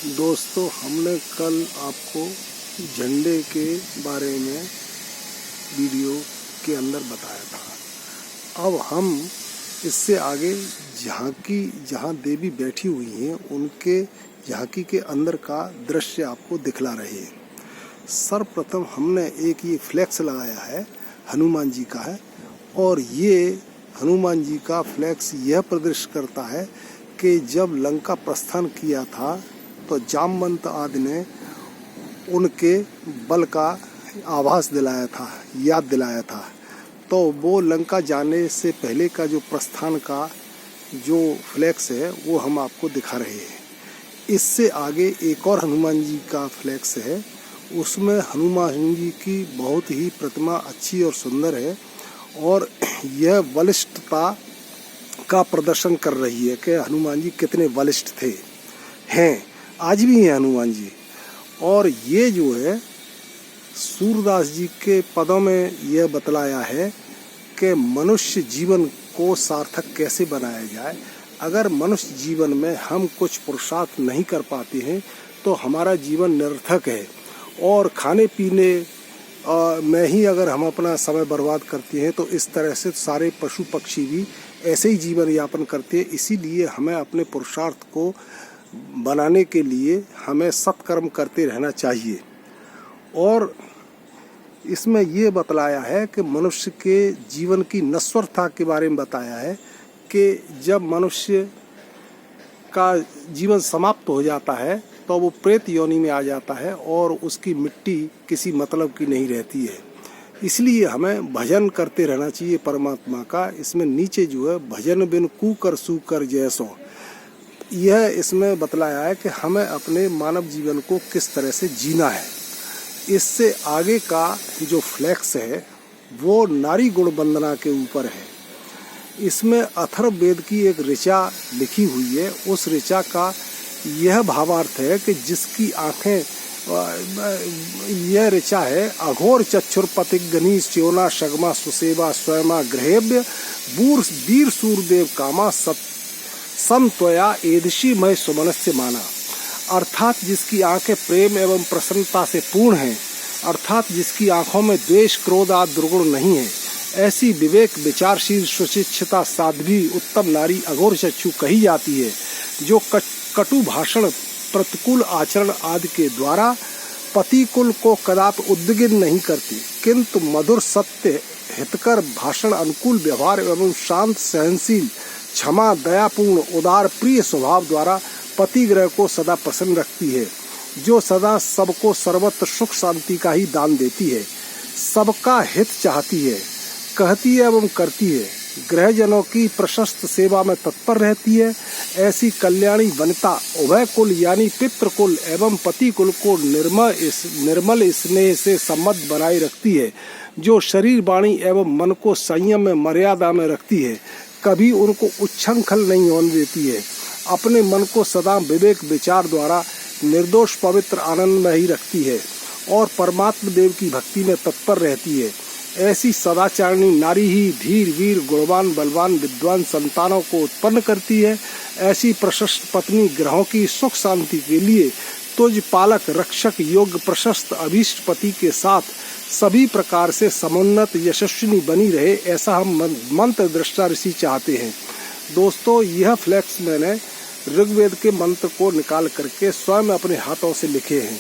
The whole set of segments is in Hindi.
दोस्तों, हमने कल आपको झंडे के बारे में वीडियो के अंदर बताया था। अब हम इससे आगे जहाँ देवी बैठी हुई हैं उनके झांकी के अंदर का दृश्य आपको दिखला रहे हैं। सर्वप्रथम हमने एक ये फ्लैक्स लगाया है, हनुमान जी का है, और ये हनुमान जी का फ्लैक्स यह प्रदर्शित करता है कि जब लंका प्रस्थान किया था तो जामवंत आदि ने उनके बल का आभास दिलाया था, याद दिलाया था। तो वो लंका जाने से पहले का जो प्रस्थान का जो फ्लैक्स है वो हम आपको दिखा रहे हैं। इससे आगे एक और हनुमान जी का फ्लैक्स है, उसमें हनुमान जी की बहुत ही प्रतिमा अच्छी और सुंदर है और यह बलिष्ठता का प्रदर्शन कर रही है कि हनुमान जी कितने बलिष्ठ हैं, आज भी हैं हनुमान जी। और ये जो है सूरदास जी के पदों में यह बतलाया है कि मनुष्य जीवन को सार्थक कैसे बनाया जाए। अगर मनुष्य जीवन में हम कुछ पुरुषार्थ नहीं कर पाते हैं तो हमारा जीवन निरर्थक है, और खाने पीने में ही अगर हम अपना समय बर्बाद करते हैं तो इस तरह से सारे पशु पक्षी भी ऐसे ही जीवन यापन करते हैं। इसीलिए हमें अपने पुरुषार्थ को बनाने के लिए हमें सत्कर्म करते रहना चाहिए। और इसमें ये बतलाया है कि मनुष्य के जीवन की नश्वरता के बारे में बताया है कि जब मनुष्य का जीवन समाप्त हो जाता है तो वो प्रेत योनि में आ जाता है और उसकी मिट्टी किसी मतलब की नहीं रहती है। इसलिए हमें भजन करते रहना चाहिए परमात्मा का। इसमें नीचे जो है भजन बिन कूकर सूकर जैसो, यह इसमें बतलाया है कि हमें अपने मानव जीवन को किस तरह से जीना है। इससे आगे का जो फ्लैक्स है वो नारी गुण वंदना के ऊपर है। इसमें अथर्ववेद की एक ऋचा लिखी हुई है। उस ऋचा का यह भावार्थ है कि जिसकी आंखें, यह ऋचा है, अघोर चक्षुर पतिगनी स्योना शगमा सुसेवा स्वयमा ग्रहेव्य वीर सूरदेव कामा संत्वया एदशी मय सुमनस्य माना। अर्थात जिसकी आंखें प्रेम एवं प्रसन्नता से पूर्ण हैं, अर्थात जिसकी आंखों में द्वेष क्रोध आदि दुर्गुण नहीं है, ऐसी विवेक विचारशील सुशिक्षिता साध्वी उत्तम नारी अघोर चक्षु कही जाती है, जो कटु भाषण प्रतिकूल आचरण आदि के द्वारा पति कुल को कदापि उद्विग्न नहीं करती, किंतु मधुर सत्य हितकर भाषण, अनुकूल व्यवहार एवं शांत सहनशील क्षमा दयापूर्ण उदार प्रिय स्वभाव द्वारा पति ग्रह को सदा प्रसन्न रखती है, जो सदा सबको सर्वत्र सुख शांति का ही दान देती है, सबका हित चाहती है, कहती है एवं करती है, गृहजनों की प्रशस्त सेवा में तत्पर रहती है। ऐसी कल्याणी वनिता उभय कुल यानी पितृकुल एवं पति कुल को निर्मल स्नेह से संबद्ध बनाए रखती है, जो शरीर वाणी एवं मन को संयम में मर्यादा में रखती है, कभी उनको उच्छृंखल नहीं होने देती है, अपने मन को सदा विवेक विचार द्वारा निर्दोष पवित्र आनंद में ही रखती है और परमात्मा देव की भक्ति में तत्पर रहती है। ऐसी सदाचारिणी नारी ही धीर वीर गुणवान बलवान विद्वान संतानों को उत्पन्न करती है। ऐसी प्रशस्त पत्नी ग्रहों की सुख शांति के लिए तुझ पालक रक्षक योग्य प्रशस्त अभीष्ट पति के साथ सभी प्रकार से समुन्नत यशस्विनी बनी रहे, ऐसा हम मंत्र दृष्टा ऋषि चाहते हैं। दोस्तों, यह फ्लैक्स मैंने ऋग्वेद के मंत्र को निकाल करके स्वयं अपने हाथों से लिखे हैं।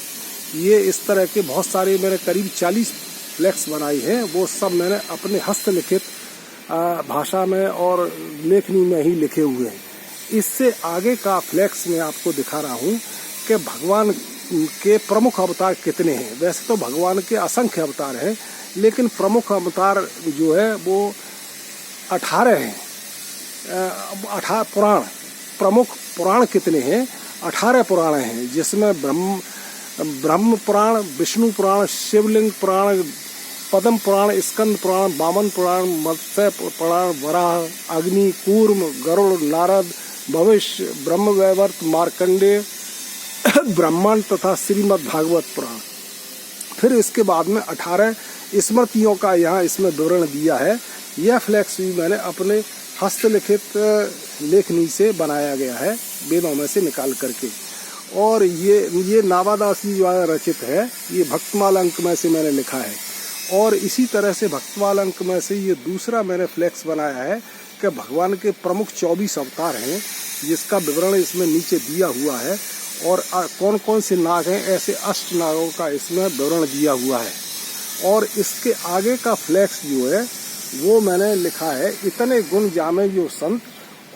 ये इस तरह के बहुत सारे मैंने करीब 40 फ्लैक्स बनाई हैं, वो सब मैंने अपने हस्तलिखित भाषा में और लेखनी में ही लिखे हुए हैं। इससे आगे का फ्लैक्स मैं आपको दिखा रहा हूँ कि भगवान के प्रमुख अवतार कितने हैं। वैसे तो भगवान के असंख्य अवतार हैं, लेकिन प्रमुख अवतार जो है वो 18 हैं। 18 पुराण, प्रमुख पुराण कितने हैं? 18 पुराण हैं, जिसमें ब्रह्म पुराण, विष्णु पुराण, शिवलिंग पुराण, पद्म पुराण, स्कंद पुराण, वामन पुराण, मत्स्य पुराण, वराह, अग्नि, कूर्म, गरुड़, नारद, भविष्य, ब्रह्मवैवर्त, मार्कंडेय, ब्रह्मांड तथा श्रीमद् भागवत पुराण। फिर इसके बाद में 18 स्मृतियों का यहाँ इसमें विवरण दिया है। यह फ्लैक्स भी मैंने अपने हस्तलिखित लेखनी से बनाया गया है, वेदों में से निकाल करके। और ये नावादासी जो रचित है, ये भक्तमाल अंक में से मैंने लिखा है। और इसी तरह से भक्तमाल अंक में से ये दूसरा मैंने फ्लेक्स बनाया है कि भगवान के प्रमुख 24 अवतार हैं, जिसका विवरण इसमें नीचे दिया हुआ है, और कौन कौन से नाग हैं, ऐसे अष्ट नागों का इसमें विवरण दिया हुआ है। और इसके आगे का फ्लेक्स जो है वो मैंने लिखा है, इतने गुण जामे जो संत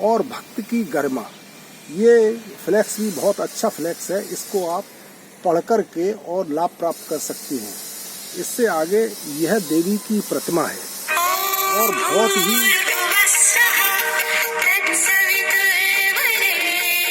और भक्त की गरिमा। ये फ्लेक्स भी बहुत अच्छा फ्लेक्स है, इसको आप पढ़ कर के और लाभ प्राप्त कर सकती हैं। इससे आगे यह देवी की प्रतिमा है और बहुत ही